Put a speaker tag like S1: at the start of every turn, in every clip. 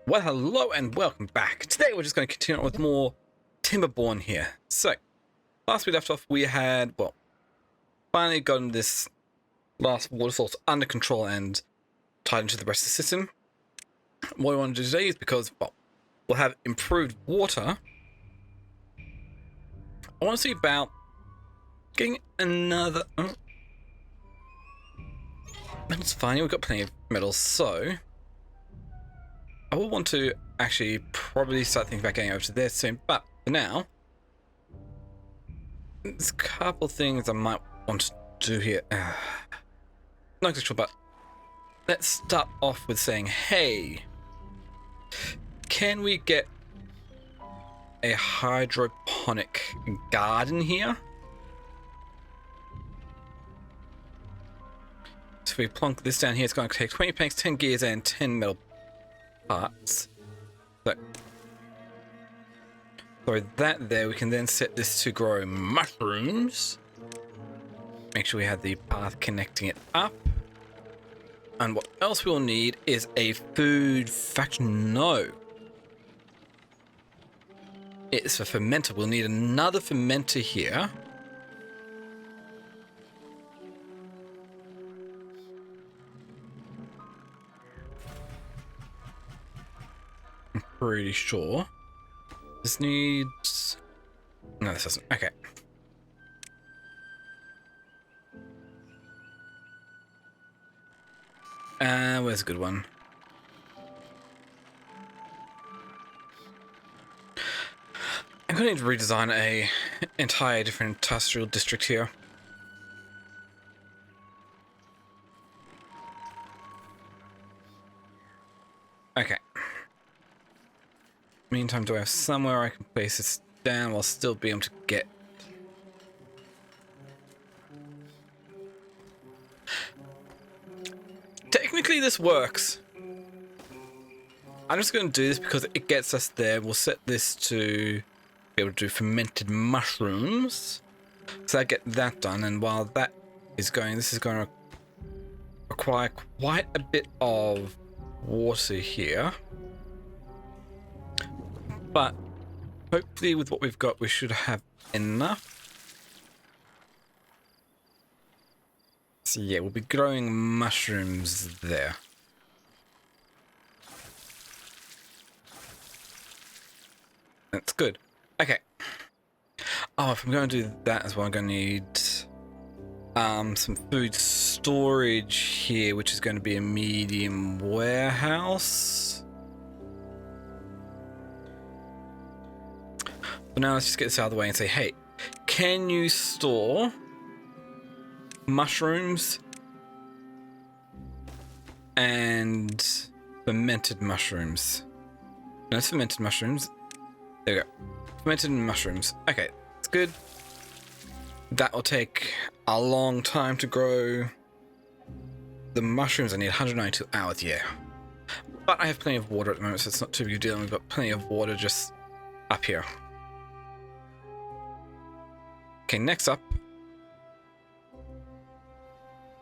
S1: Well, hello and welcome back. Today we're just going to continue on with more Timberborn here. So, last we left off, we had, well, finally gotten this last water source under control and tied into the rest of the system. What we want to do today is because, well, we'll have improved water. I want to see about getting another... Oh. Metal's fine, we've got plenty of metals, so... I will want to actually probably start thinking about getting over to there soon, but for now, there's a couple things I might want to do here. Not exactly sure, but let's start off with saying, hey, can we get a hydroponic garden here? So if we plonk this down here, it's going to take 20 planks, 10 gears, and 10 metal parts. So that there, we can then set this to grow mushrooms. Make sure we have the path connecting it up. And what else we'll need is a food factory. No. It's a fermenter. We'll need another fermenter here. Pretty sure this needs... No, this doesn't. Okay. Where's a good one? I'm going to need to redesign a entire different industrial district here. Okay. Meantime, do I have somewhere I can place this down while still be able to get... Technically this works. I'm just going to do this because it gets us there. We'll set this to be able to do fermented mushrooms. So I get that done, and while that is going, this is going to require quite a bit of water here. But hopefully with what we've got, we should have enough. So yeah, we'll be growing mushrooms there. That's good. Okay. Oh, if I'm going to do that as well, I'm going to need some food storage here, which is going to be a medium warehouse. So now let's just get this out of the way and say, hey, can you store mushrooms and fermented mushrooms? No, it's fermented mushrooms. There we go. Fermented mushrooms. Okay, that's good. That will take a long time to grow. The mushrooms I need 192 hours, yeah. But I have plenty of water at the moment, so it's not too big a deal. We've got plenty of water just up here. Okay, next up,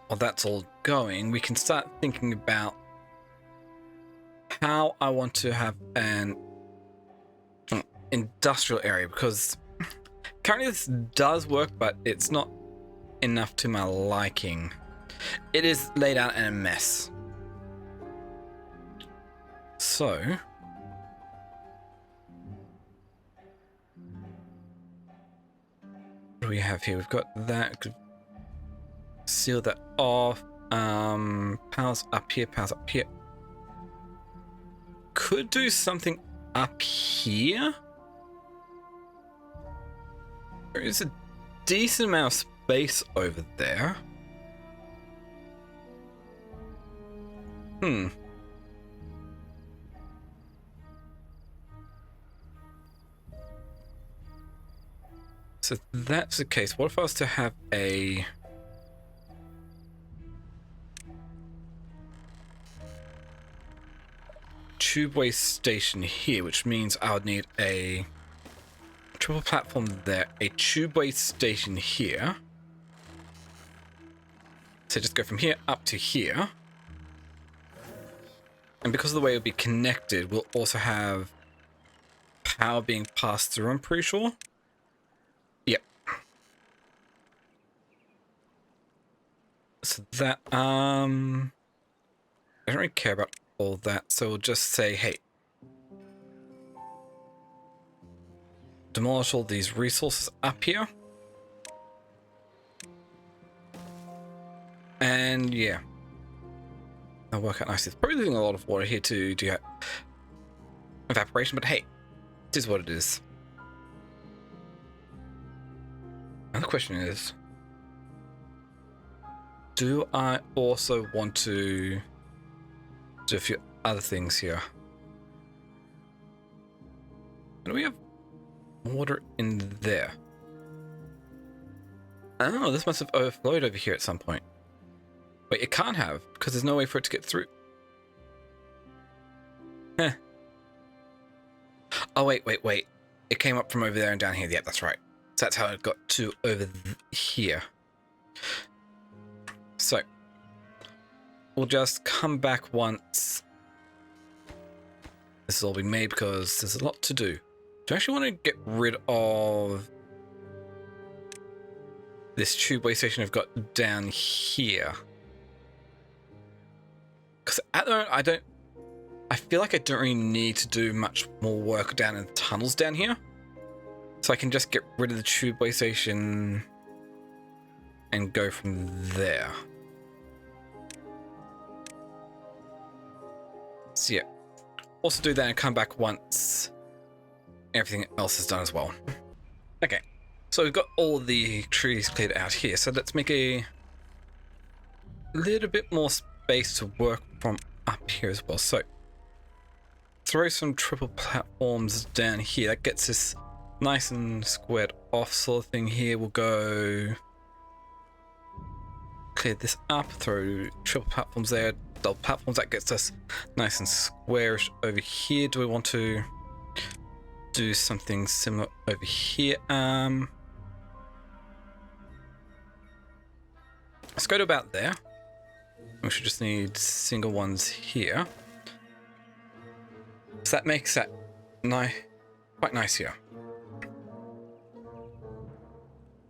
S1: while that's all going, we can start thinking about how I want to have an industrial area, because currently this does work, but it's not enough to my liking. It is laid out in a mess. So... what do we have here? We've got that. Could seal that off. Powers up here, powers up here. Could do something up here. There is a decent amount of space over there. So if that's the case, what if I was to have a tubeway station here, which means I would need a triple platform there, a tubeway station here. So just go from here up to here. And because of the way it'll be connected, we'll also have power being passed through, I'm pretty sure. Yep. So that, I don't really care about all that, so we'll just say, hey, demolish all these resources up here. And yeah, that'll work out nicely. It's probably losing a lot of water here to do evaporation, but hey, it is what it is. And the question is, do I also want to do a few other things here? And we have water in there. Oh, this must have overflowed over here at some point. Wait, it can't have, because there's no way for it to get through. Heh. Oh, wait. It came up from over there and down here. Yeah, that's right. So that's how it got to over here. So, we'll just come back once this has all been made, because there's a lot to do. Do I actually want to get rid of this tube way station I've got down here? Because at the moment, I feel like I don't really need to do much more work down in the tunnels down here. So I can just get rid of the tube way station and go from there. So yeah, also do that and come back once everything else is done as well. Okay, so we've got all the trees cleared out here, so let's make a little bit more space to work from up here as well. So throw some triple platforms down here. That gets us nice and squared off sort of thing here. We'll go clear this up, throw triple platforms there, double platforms. That gets us nice and squarish over here. Do we want to do something similar over here? Let's go to about there. We should just need single ones here. So that makes that quite nice here.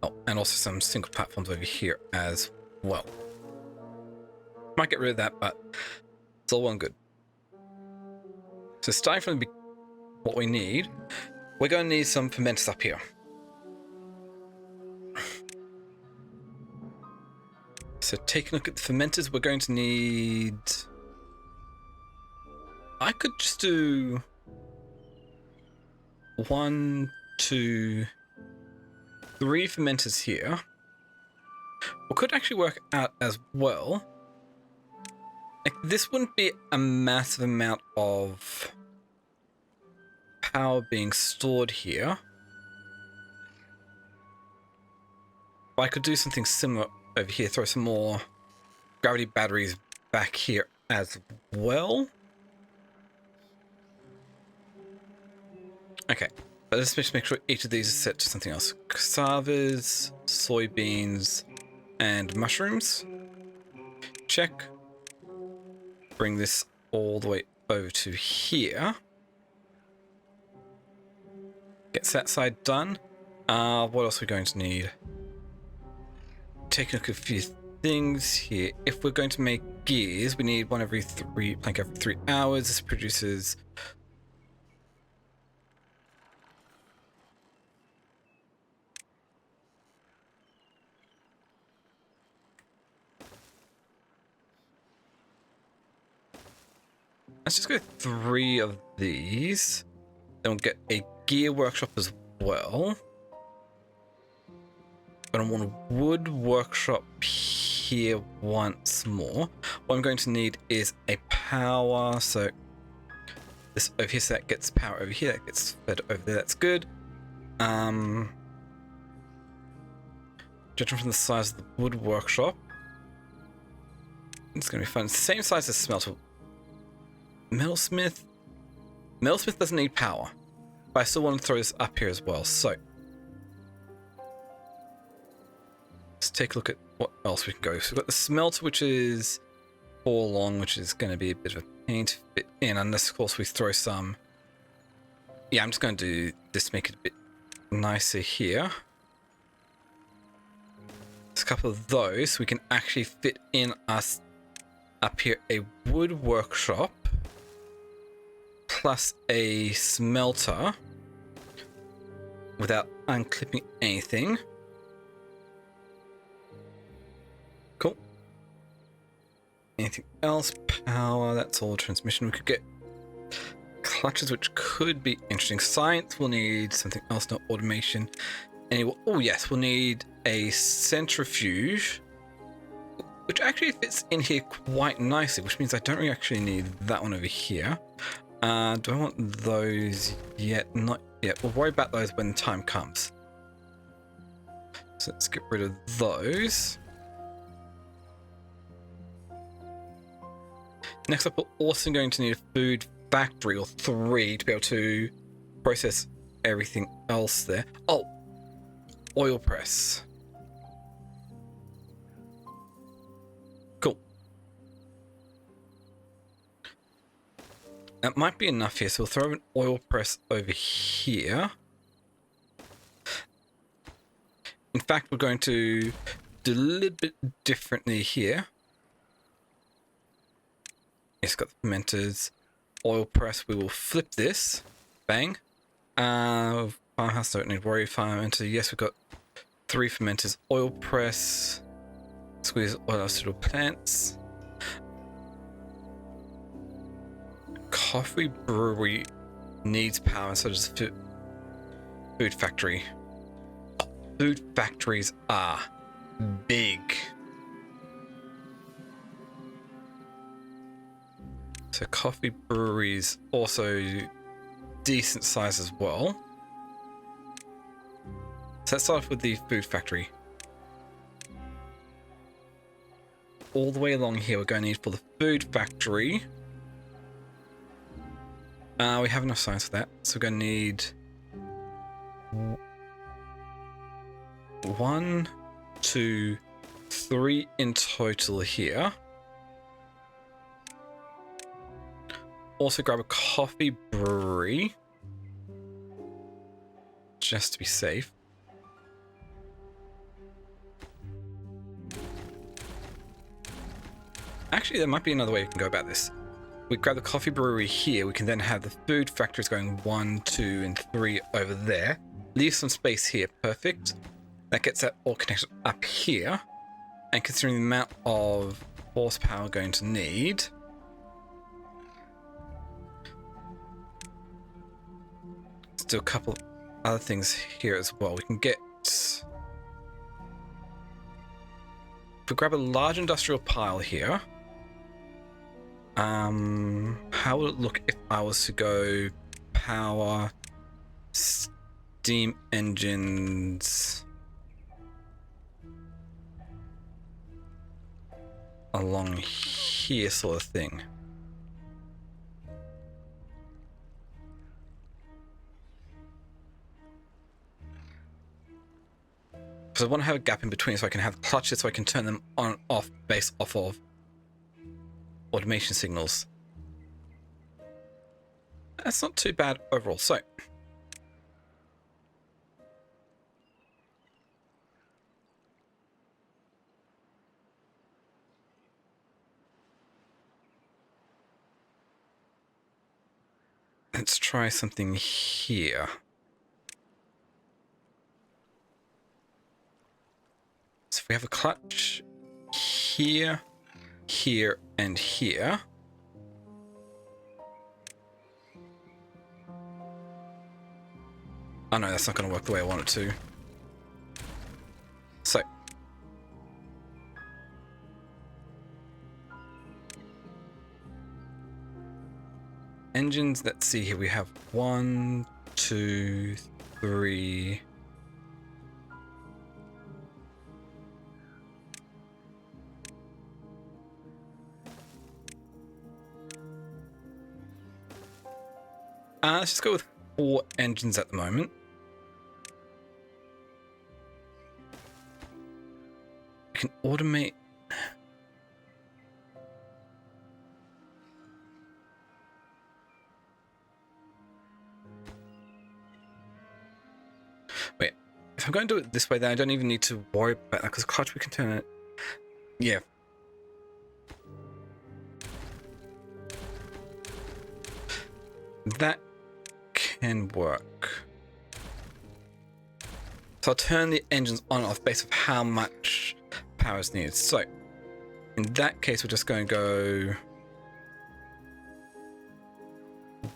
S1: Oh, and also some single platforms over here as well. Might get rid of that, but it's all well and good. So starting from what we need, we're going to need some fermenters up here. So taking a look at the fermenters, we're going to need... I could just do 1, 2, 3 fermenters here. What could actually work out as well, like this wouldn't be a massive amount of power being stored here. But I could do something similar over here, throw some more gravity batteries back here as well. Okay, but let's just make sure each of these is set to something else. Cassavas, soybeans, and mushrooms. Check. Bring this all the way over to here. Gets that side done. What else are we going to need? Taking a look at a few things here. If we're going to make gears, we need one every 3 hours. This produces... Let's just go 3 of these. Then we'll get a gear workshop as well. But I want a wood workshop here once more. What I'm going to need is a power. So this over here, so that gets power over here. That gets fed over there. That's good. Judging from the size of the wood workshop, it's going to be fun. It's the same size as smelter. Metalsmith doesn't need power, but I still want to throw this up here as well. So let's take a look at what else we can go. So we've got the smelter, which is 4 long, which is going to be a bit of a paint fit in, unless of course we throw some. Yeah, I'm just going to do this to make it a bit nicer here. There's a couple of those. We can actually fit in us up here a wood workshop plus a smelter without unclipping anything. Cool. Anything else? Power, that's all transmission. We could get clutches, which could be interesting. Science will need something else, not automation. Anyway, oh yes, we'll need a centrifuge, which actually fits in here quite nicely, which means I don't really actually need that one over here. Do I want those yet? Not yet. We'll worry about those when the time comes. So let's get rid of those. Next up, we're also going to need a food factory, or 3, to be able to process everything else there. Oh, oil press. Cool. That might be enough here, so we'll throw an oil press over here. In fact, we're going to do a little bit differently here. It's got the fermenters, oil press. We will flip this. Bang. Farmhouse, don't need to worry. Fermenter. Yes, we've got 3 fermenters. Oil press. Squeeze oil out little plants. Coffee brewery needs power, so does food factory. Food factories are big. So coffee breweries also decent size as well. So let's start off with the food factory. All the way along here, we're going to need for the food factory. We have enough science for that, so we're going to need 1, 2, 3 in total here. Also grab a coffee brewery, just to be safe. Actually, there might be another way we can go about this. We grab the coffee brewery here, we can then have the food factories going 1, 2, and 3 over there. Leave some space here, perfect. That gets that all connected up here. And considering the amount of horsepower we're going to need, let's do a couple of other things here as well. We can get... If we grab a large industrial pile here, how would it look if I was to go power, steam engines along here, sort of thing? Because I want to have a gap in between so I can have clutches so I can turn them on and off based off of automation signals. That's not too bad overall. So let's try something here. So if we have a clutch here, here, and here. Oh no, that's not going to work the way I want it to. So. Engines, let's see here. We have 1, 2, 3... let's just go with 4 engines at the moment. We can automate. Wait, if I'm going to do it this way, then I don't even need to worry about that because clutch we can turn it. Yeah. That can work. So I'll turn the engines on and off based on how much power is needed. So in that case, we're just going to go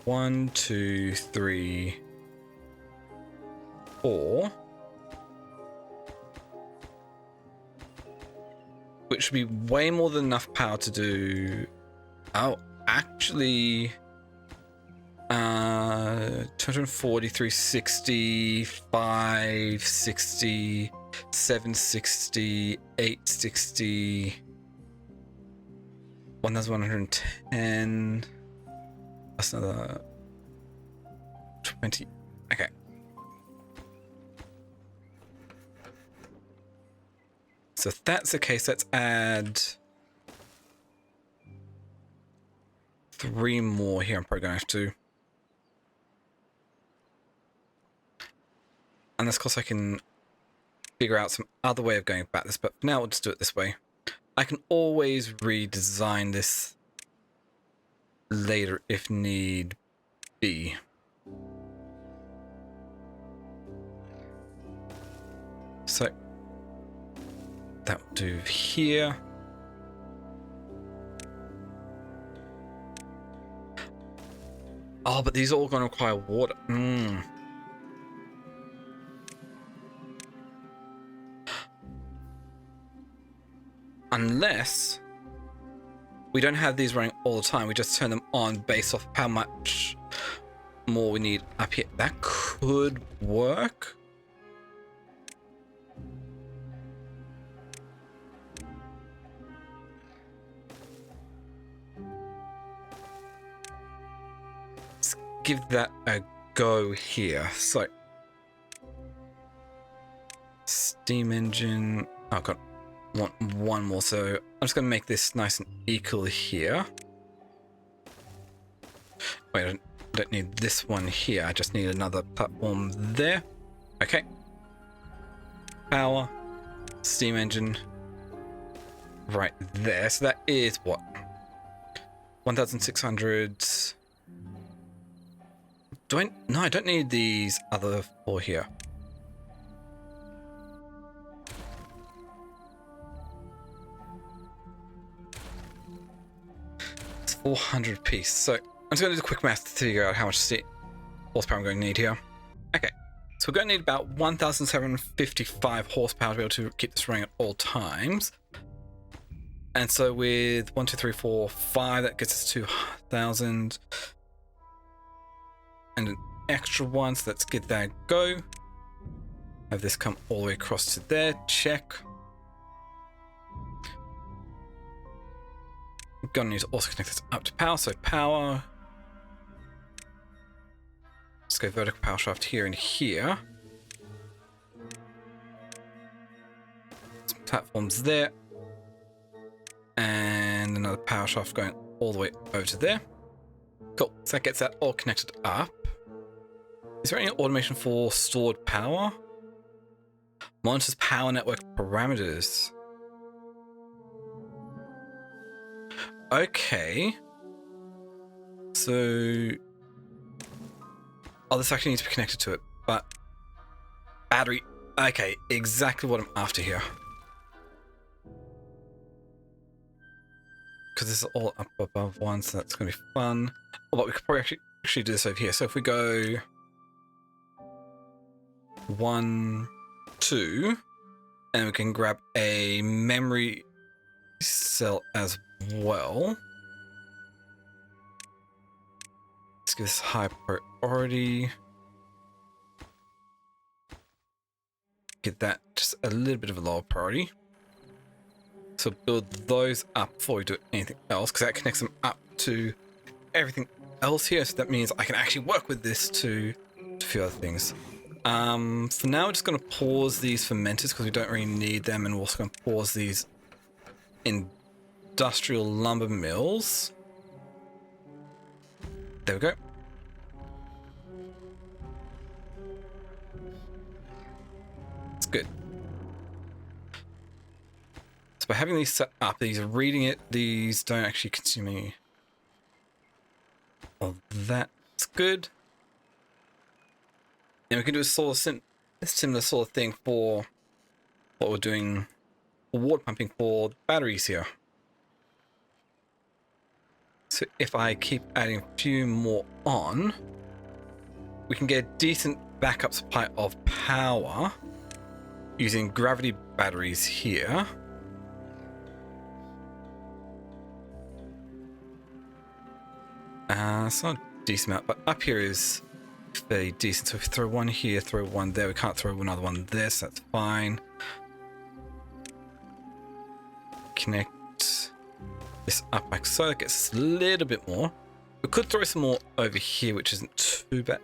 S1: 1, 2, 3, 4, which should be way more than enough power to do. Oh, actually, 240, 360, 560, 760, 860, 1110. That's another 20. Okay. So if that's the case, let's add 3 more here. I'm probably going to have to. Unless, of course, I can figure out some other way of going about this. But for now, we'll just do it this way. I can always redesign this later if need be. So that will do here. Oh, but these are all going to require water. Unless we don't have these running all the time, we just turn them on based off how much more we need up here. That could work. Let's give that a go here. So, steam engine. Oh, God. Want one more, so I'm just going to make this nice and equal here. Wait, I don't need this one here. I just need another platform there. Okay. Power. Steam engine. Right there. So that is what? 1,600. No, I don't need these other 4 here. It's 400 piece. So I'm just going to do a quick math to figure out how much horsepower I'm going to need here. Okay. So we're going to need about 1,755 horsepower to be able to keep this running at all times. And so with 1, 2, 3, 4, 5, that gets us 2,000. And an extra one, so let's get that go. Have this come all the way across to there. Check. Gonna need to also connect this up to power, so power. Let's go vertical power shaft here and here. Some platforms there. And another power shaft going all the way over to there. Cool, so that gets that all connected up. Is there any automation for stored power? Monitors power network parameters. Okay. So... oh, this actually needs to be connected to it, but... battery. Okay, exactly what I'm after here. Because this is all up above 1, so that's going to be fun. Oh, but we could probably actually do this over here. So if we go... 1, 2, and we can grab a memory cell as well. Let's give this high priority. Get that just a little bit of a lower priority. So build those up before we do anything else, because that connects them up to everything else here. So that means I can actually work with this to a few other things. For now, we're just going to pause these fermenters because we don't really need them, and we're also going to pause these industrial lumber mills. There we go. It's good. So by having these set up, these are reading it, these don't actually consume any of that. It's good. And we can do a similar sort of thing for what we're doing for water pumping for the batteries here. So if I keep adding a few more on, we can get a decent backup supply of power using gravity batteries here. It's not a decent amount, but up here is fairly decent. So if we throw one here, throw one there, we can't throw another one there, so that's fine. Connect this up like so, it gets a little bit more. We could throw some more over here, which isn't too bad.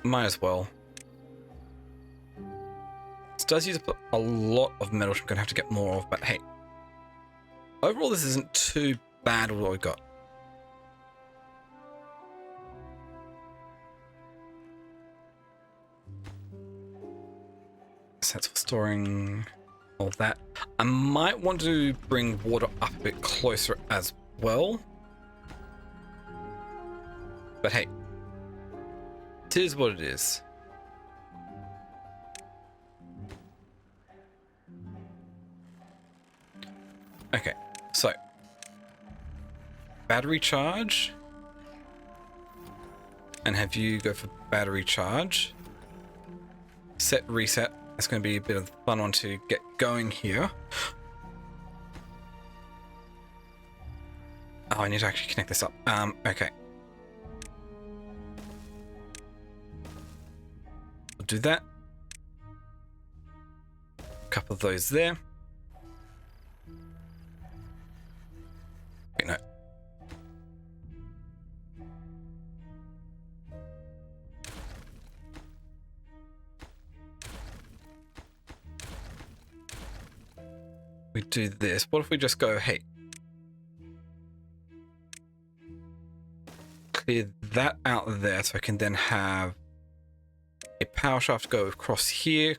S1: Might as well. This does use up a lot of metal, which I'm going to have to get more of, but hey. Overall, this isn't too bad with what we got. So that's for storing all that. I might want to bring water up a bit closer as well. But hey, it is what it is. Okay, so battery charge, and have you go for battery charge. Set reset. That's going to be a bit of a fun one to get going here. Oh, I need to actually connect this up. Okay. We'll do that. A couple of those there. Okay, no. We do this. What if we just go, hey, clear that out there so I can then have a power shaft go across here,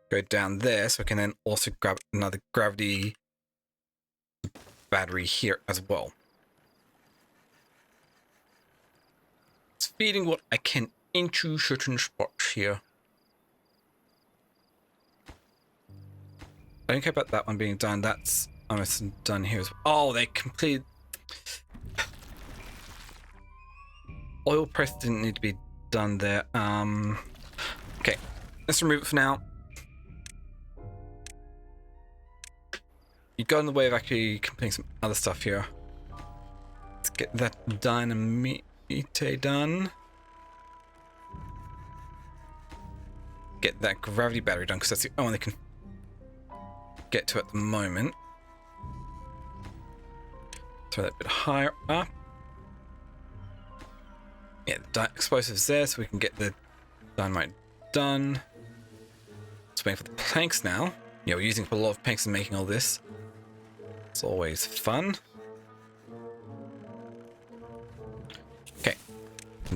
S1: go down there, so I can then also grab another gravity battery here as well. It's feeding what I can into certain spots here. I don't care about that one being done. That's almost done here as well. Oh, they completed. Oil press didn't need to be done there. Okay, let's remove it for now. You got in the way of actually completing some other stuff here. Let's get that dynamite done. Get that gravity battery done because that's the only one they can get to at the moment. Throw that a bit higher up. Yeah, the explosives there so we can get the dynamite done. Just waiting for the planks now. Yeah, we're using a lot of planks and making all this. It's always fun. Okay,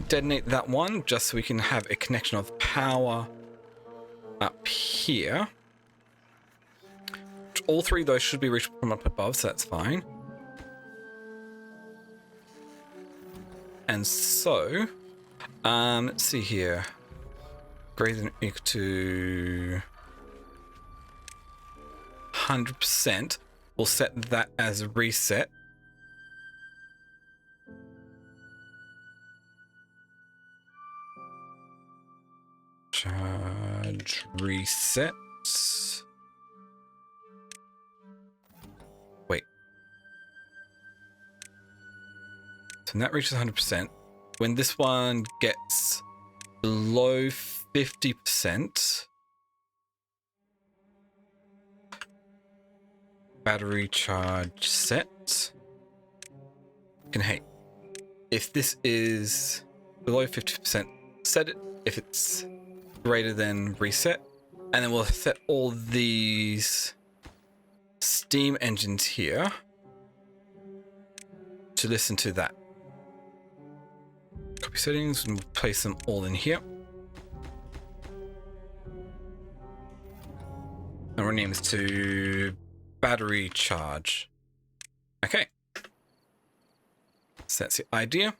S1: detonate that one just so we can have a connection of power up here. All three of those should be reached from up above, so that's fine. And so, let's see here. Greater than or equal to 100%. We'll set that as a reset. Charge reset. Wait. So when that reaches 100%, when this one gets below 50%, battery charge set. And hey, if this is below 50%, set it. If it's greater than reset, and then we'll set all these steam engines here to listen to that. copy settings and we'll place them all in here. And rename this to battery charge. Okay. So that's the idea.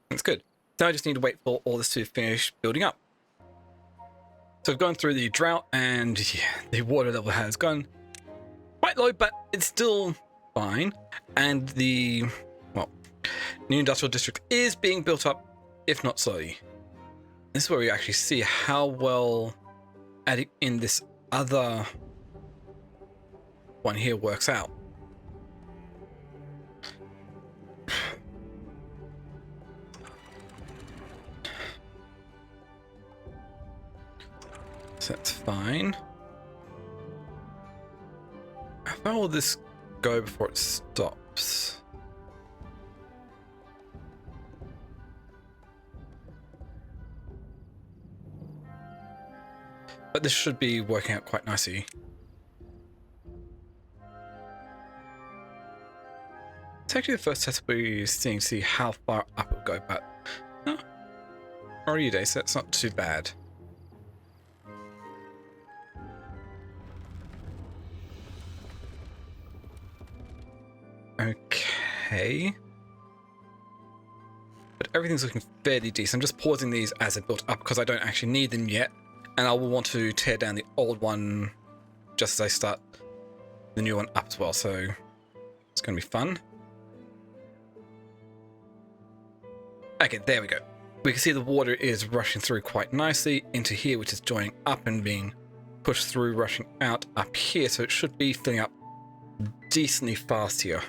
S1: That's good. Now I just need to wait for all this to finish building up. So we've gone through the drought and yeah, the water level has gone quite low, but it's still fine. And the, well, new industrial district is being built up, if not slowly. This is where we actually see how well adding in this other one here works out. So that's fine. How far will this go before it stops? But this should be working out quite nicely. It's actually the first test we're seeing to see how far up it will go, but no. Already a day, so that's not too bad. Okay. But everything's looking fairly decent. I'm just pausing these as they're built up because I don't actually need them yet. And I will want to tear down the old one just as I start the new one up as well. So it's going to be fun. Okay, there we go. We can see the water is rushing through quite nicely into here, which is joining up and being pushed through, rushing out up here. So it should be filling up decently fast here.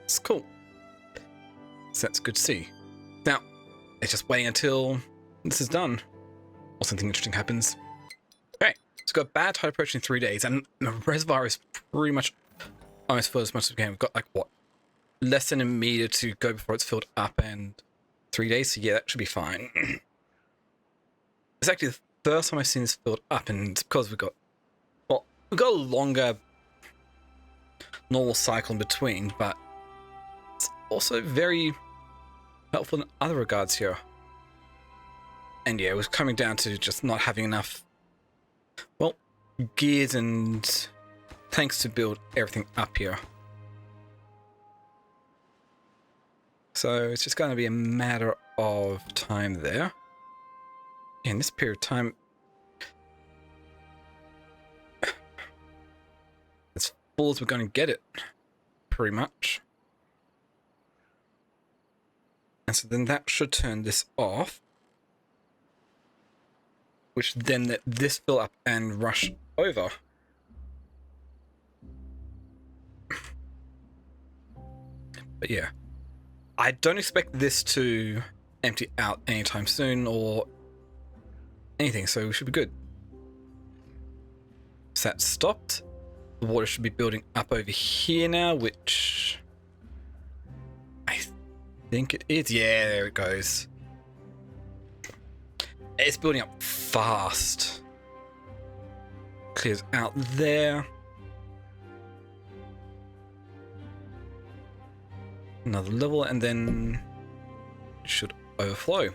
S1: It's cool. So that's good to see. Now, it's just waiting until this is done or something interesting happens. Okay, so we've got bad tide approach in 3 days, and the reservoir is pretty much almost full as much as we can. We've got like, what, less than a meter to go before it's filled up, and 3 days, so yeah, that should be fine. It's actually the first time I've seen this filled up, and it's because we've got, well, we've got a longer normal cycle in between, but it's also very helpful in other regards here. And yeah, it was coming down to just not having enough, well, gears and tanks to build everything up here. So it's just going to be a matter of time there. In this period of time, as full as we're going to get it, pretty much. And so then that should turn this off, which then let this fill up and rush over. But yeah, I don't expect this to empty out anytime soon or anything, so we should be good. So that's stopped. The water should be building up over here now, which I think it is. Yeah, there it goes. It's building up fast. Clears out there. Another level, and then it should overflow.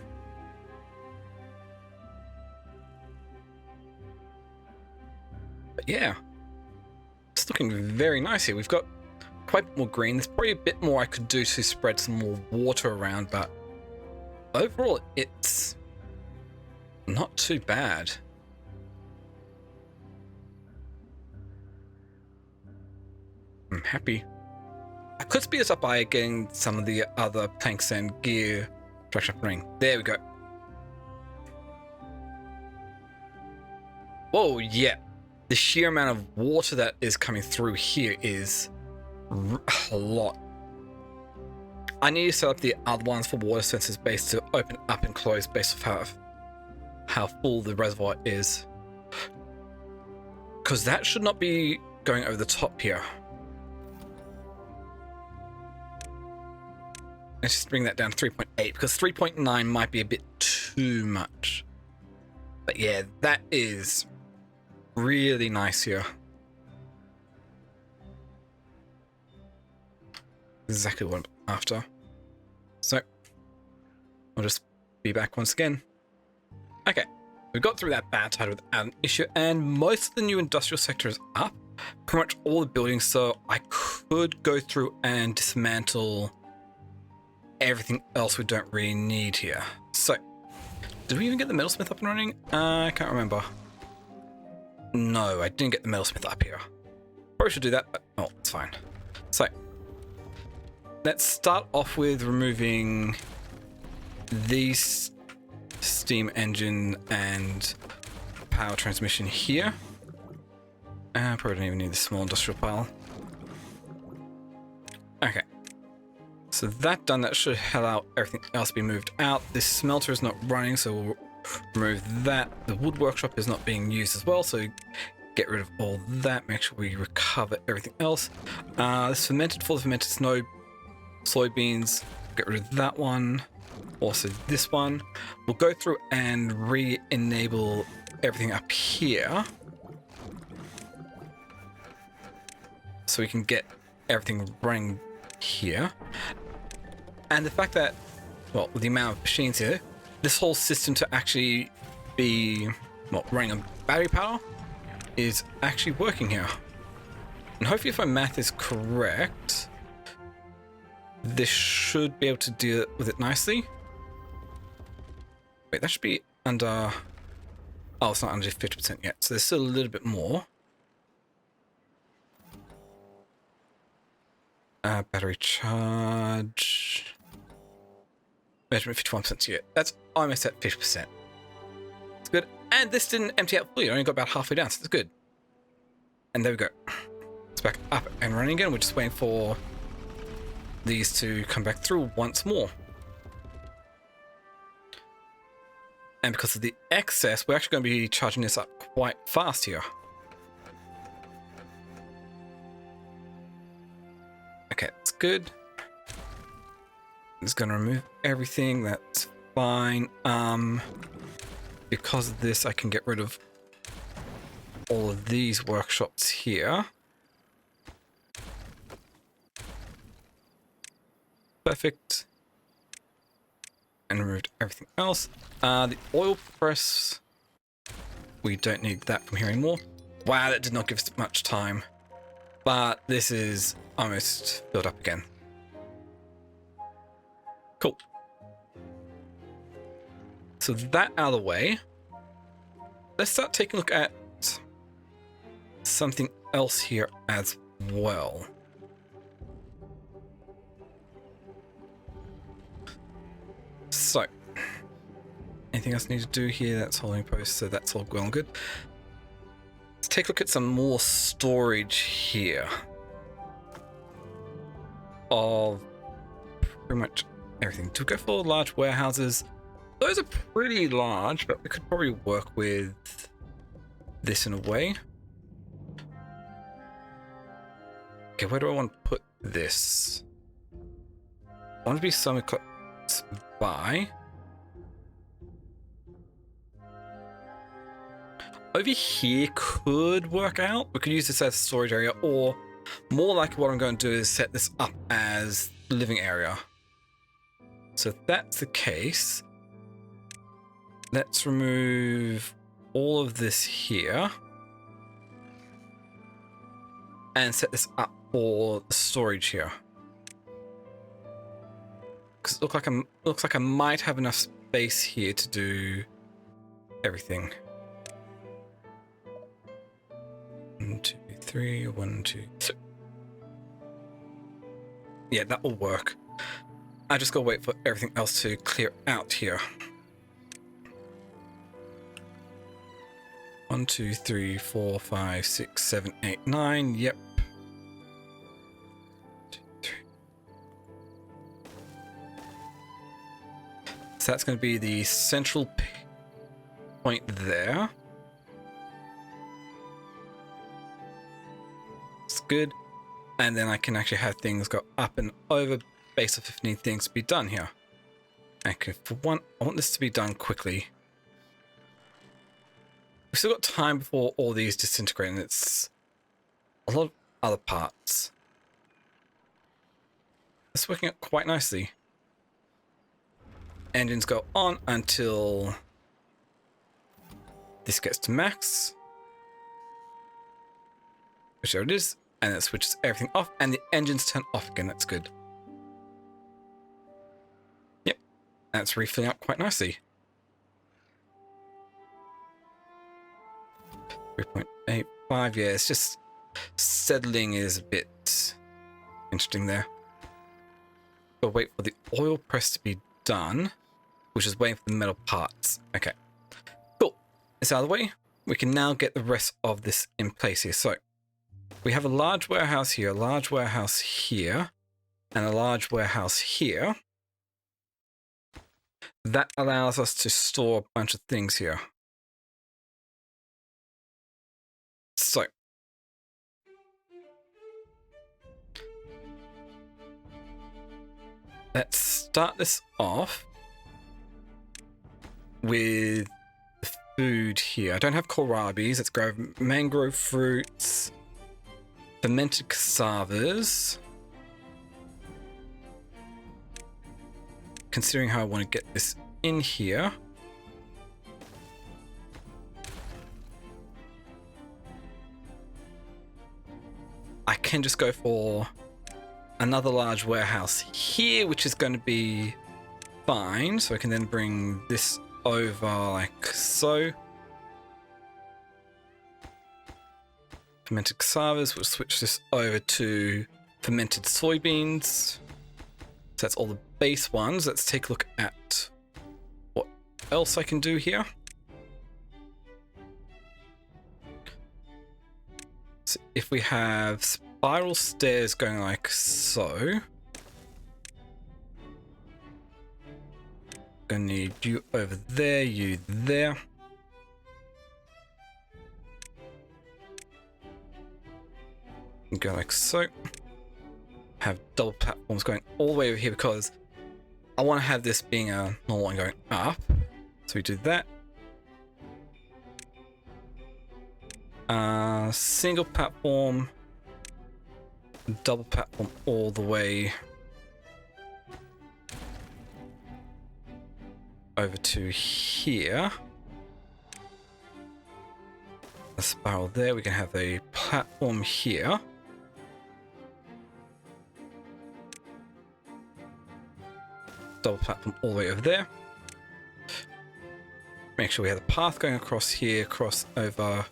S1: But yeah, it's looking very nice here. We've got quite a bit more green. There's probably a bit more I could do to spread some more water around, but overall it's not too bad. I'm happy. I could speed this up by getting some of the other tanks and gear structure up and running. There we go. Whoa, yeah. The sheer amount of water that is coming through here is a lot. I need to set up the other ones for water sensors based to open up and close based off how full the reservoir is. Because that should not be going over the top here. Let's just bring that down to 3.8 because 3.9 might be a bit too much. But yeah, that is really nice here. exactly what I'm after. So, I'll just be back once again. Okay, we got through that bad tide without an issue, and most of the new industrial sector is up. Pretty much all the buildings, so I could go through and dismantle everything else we don't really need here. So, did we even get the metalsmith up and running? I can't remember. No, I didn't get the metalsmith up here. Probably should do that, but oh, it's fine. So, let's start off with removing these steam engine and power transmission here. Probably don't even need the small industrial pile. Okay. So that done, that should allow everything else to be moved out. This smelter is not running, so we'll remove that. The wood workshop is not being used as well, so get rid of all that. Make sure we recover everything else. This fermented, fully fermented snow soybeans, get rid of that one. Also this one. We'll go through and re-enable everything up here, so we can get everything running here. And the fact that, well, with the amount of machines here, this whole system to actually be, well, running on battery power is actually working here. And hopefully if my math is correct, this should be able to deal with it nicely. Wait, that should be under, oh, it's not under 50% yet, so there's still a little bit more. Battery charge. Measurement 51% yet. That's almost at 50%. It's good. And this didn't empty out fully. It only got about halfway down, so that's good. And there we go. It's back up and running again. We're just waiting for these to come back through once more. And because of the excess, we're actually going to be charging this up quite fast here. Okay, that's good. I'm just going to remove everything. That's fine. Because of this, I can get rid of all of these workshops here. Perfect. And removed everything else. The oil press, we don't need that from here anymore. Wow, that did not give us much time. But this is almost filled up again. Cool. So that out of the way, let's start taking a look at something else here as well. So, anything else I need to do here? That's holding post, so that's all well and good. Let's take a look at some more storage here of pretty much everything. To go for large warehouses, those are pretty large, but we could probably work with this in a way. Okay, where do I want to put this? I want to be somewhere close by. Over here could work out. We could use this as a storage area, or more likely what I'm going to do is set this up as the living area. So if that's the case, let's remove all of this here and set this up for the storage here. Because it looks like I might have enough space here to do everything. 1, 2, 3, 1, 2, 3. Yeah, that will work. I just gotta wait for everything else to clear out here. 1, 2, 3, 4, 5, 6, 7, 8, 9. Yep. 2, 3. So that's going to be the central point there. It's good. And then I can actually have things go up and over based off if need things to be done here. Okay, for one, I want this to be done quickly. We've still got time before all these disintegrate, and it's a lot of other parts. it's working out quite nicely. Engines go on until this gets to max, whichever it is, and it switches everything off, and the engines turn off again. That's good. Yep, that's refilling up quite nicely. 3.85, yeah, it's just settling is a bit interesting there. But wait for the oil press to be done, which is waiting for the metal parts. Okay, cool. It's out of the way. We can now get the rest of this in place here. So we have a large warehouse here, a large warehouse here, and a large warehouse here. That allows us to store a bunch of things here. So let's start this off with the food here. I don't have kohlrabies. Let's go mangrove fruits, fermented cassavas. Considering how I want to get this in here. I can just go for another large warehouse here, which is going to be fine. So I can then bring this over like so. Fermented cassavas, we'll switch this over to fermented soybeans. So that's all the base ones. Let's take a look at what else I can do here. So if we have spiral stairs going like so, gonna need you over there, you there. And go like so. Have double platforms going all the way over here because I want to have this being a normal one going up. So we do that. Single platform, double platform all the way over to here. A spiral there. We can have a platform here. Double platform all the way over there. Make sure we have the path going across here, cross over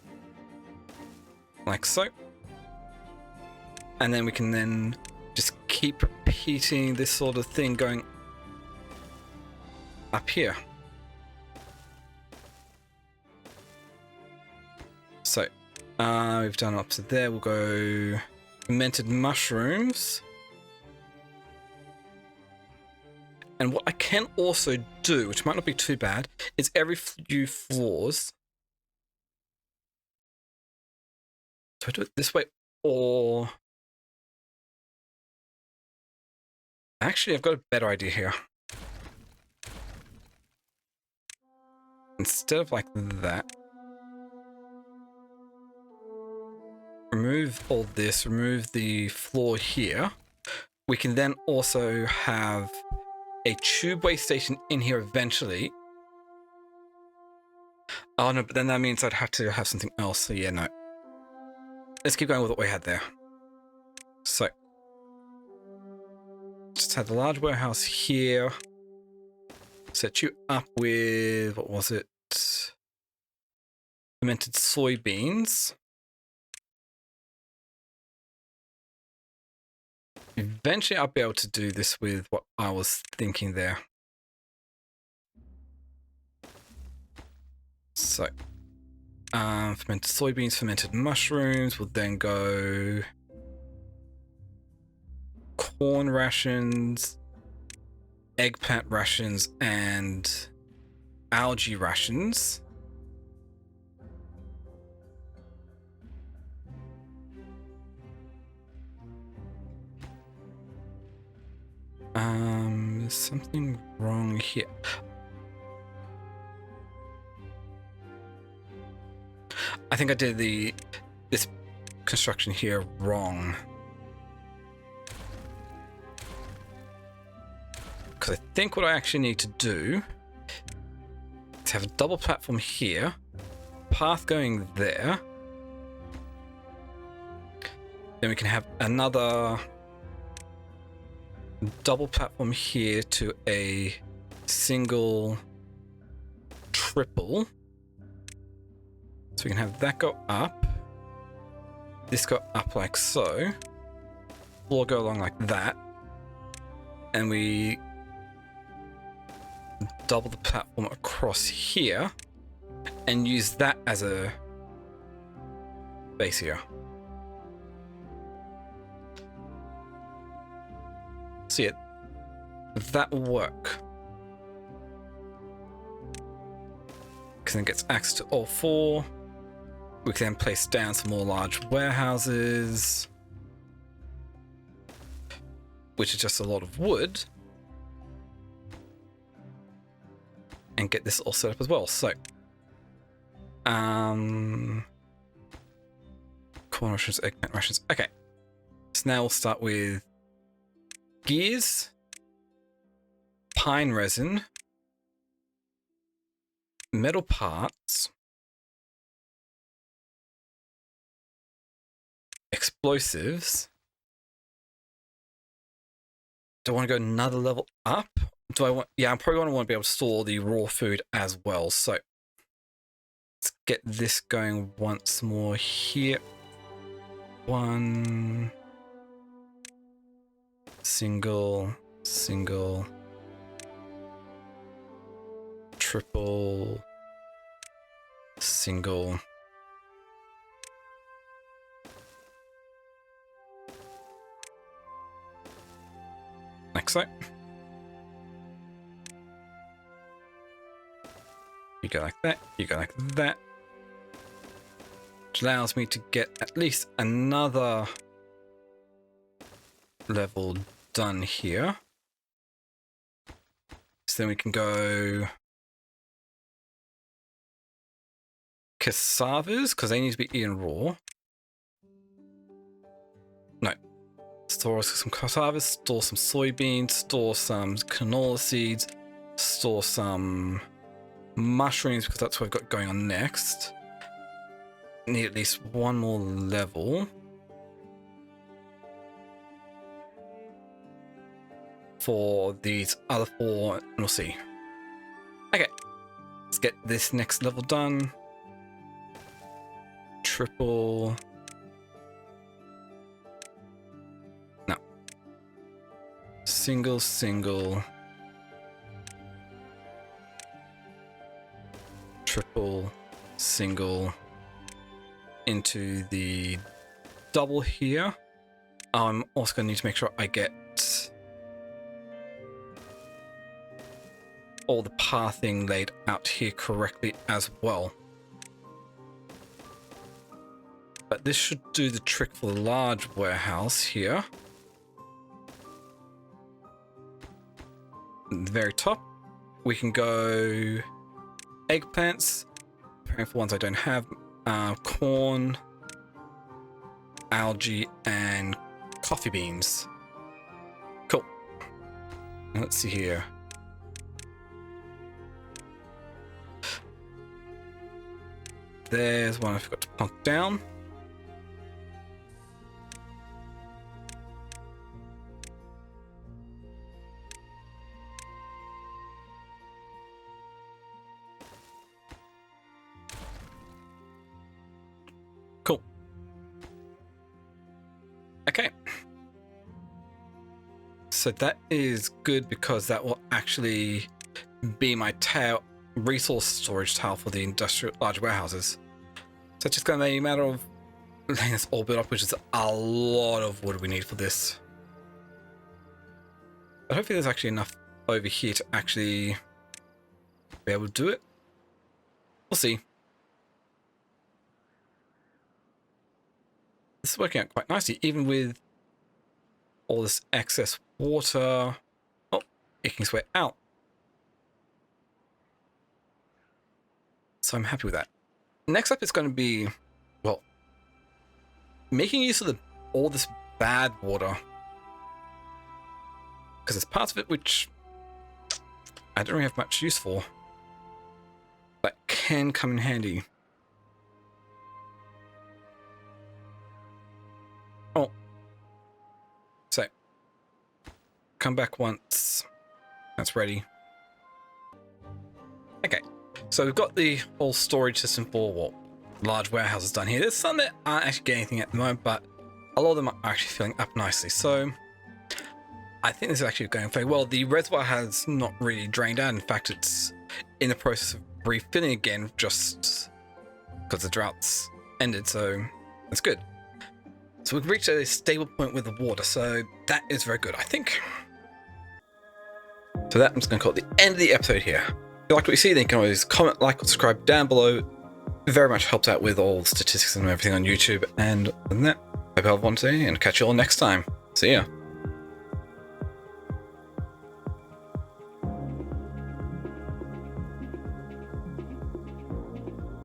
S1: like so. And then we can then just keep repeating this sort of thing going up here. So we've done up to there. We'll go fermented mushrooms. And what I can also do, which might not be too bad, is every few floors. Do I do it this way or... Actually, I've got a better idea here. Instead of like that, remove all this, remove the floor here. We can then also have a tubeway station in here eventually. Oh no, but then that means I'd have to have something else. So yeah, no. Let's keep going with what we had there. So, just had the large warehouse here. Set you up with, what was it? Fermented soybeans. Eventually I'll be able to do this with what I was thinking there. So, fermented soybeans, fermented mushrooms, will then go corn rations, eggplant rations, and algae rations. There's something wrong here. I think I did this construction here wrong. Because I think what I actually need to do is have a double platform here, path going there. Then we can have another double platform here to a single triple. So we can have that go up, this go up like so, floor go along like that, and we double the platform across here and use that as a base here. See it? That will work. Because then it gets access to all four. We can then place down some more large warehouses, which is just a lot of wood, and get this all set up as well. So, corn rations, eggplant rations. Okay, so now we'll start with gears, pine resin, metal parts, explosives. Do I want to go another level up? Do I want... Yeah, I'm probably going to want to be able to store the raw food as well. So let's get this going once more here. One... Single... Triple... Single... Like so. You go like that, you go like that. Which allows me to get at least another level done here. So then we can go cassavas, because they need to be eaten raw. No. Store some cassavas, store some soybeans, store some canola seeds, store some mushrooms, because that's what I've got going on next. Need at least one more level for these other four, and we'll see. Okay, let's get this next level done. Triple... No. Single, single... Triple, single... into the double here. I'm also going to need to make sure I get all the pathing laid out here correctly as well. But this should do the trick for the large warehouse here. At the very top, we can go eggplants, preparing for ones I don't have, corn, algae, and coffee beans. Cool. Now let's see here. There's one I forgot to plunk down. Cool. Okay. So that is good because that will actually be my tail resource storage tile for the industrial large warehouses. So it's just going to be a matter of letting this all build up, which is a lot of wood we need for this. But hopefully there's actually enough over here to actually be able to do it. We'll see. This is working out quite nicely, even with all this excess water. Oh, making its way out. So I'm happy with that. Next up is going to be, well, making use of all this bad water. Because there's parts of it which I don't really have much use for, but can come in handy. Oh. So, come back once that's ready. Okay, so we've got the whole storage system for large warehouses done here. There's some that aren't actually getting anything at the moment, but a lot of them are actually filling up nicely. So I think this is actually going very well. The reservoir has not really drained out. In fact, it's in the process of refilling again just because the drought's ended. So that's good. So we've reached a stable point with the water. So that is very good, I think. So that I'm just going to call it the end of the episode here. If you liked what you see, then you can always comment, like, or subscribe down below. It very much helps out with all the statistics and everything on YouTube. And other than that, hope you have one today and catch you all next time. See ya.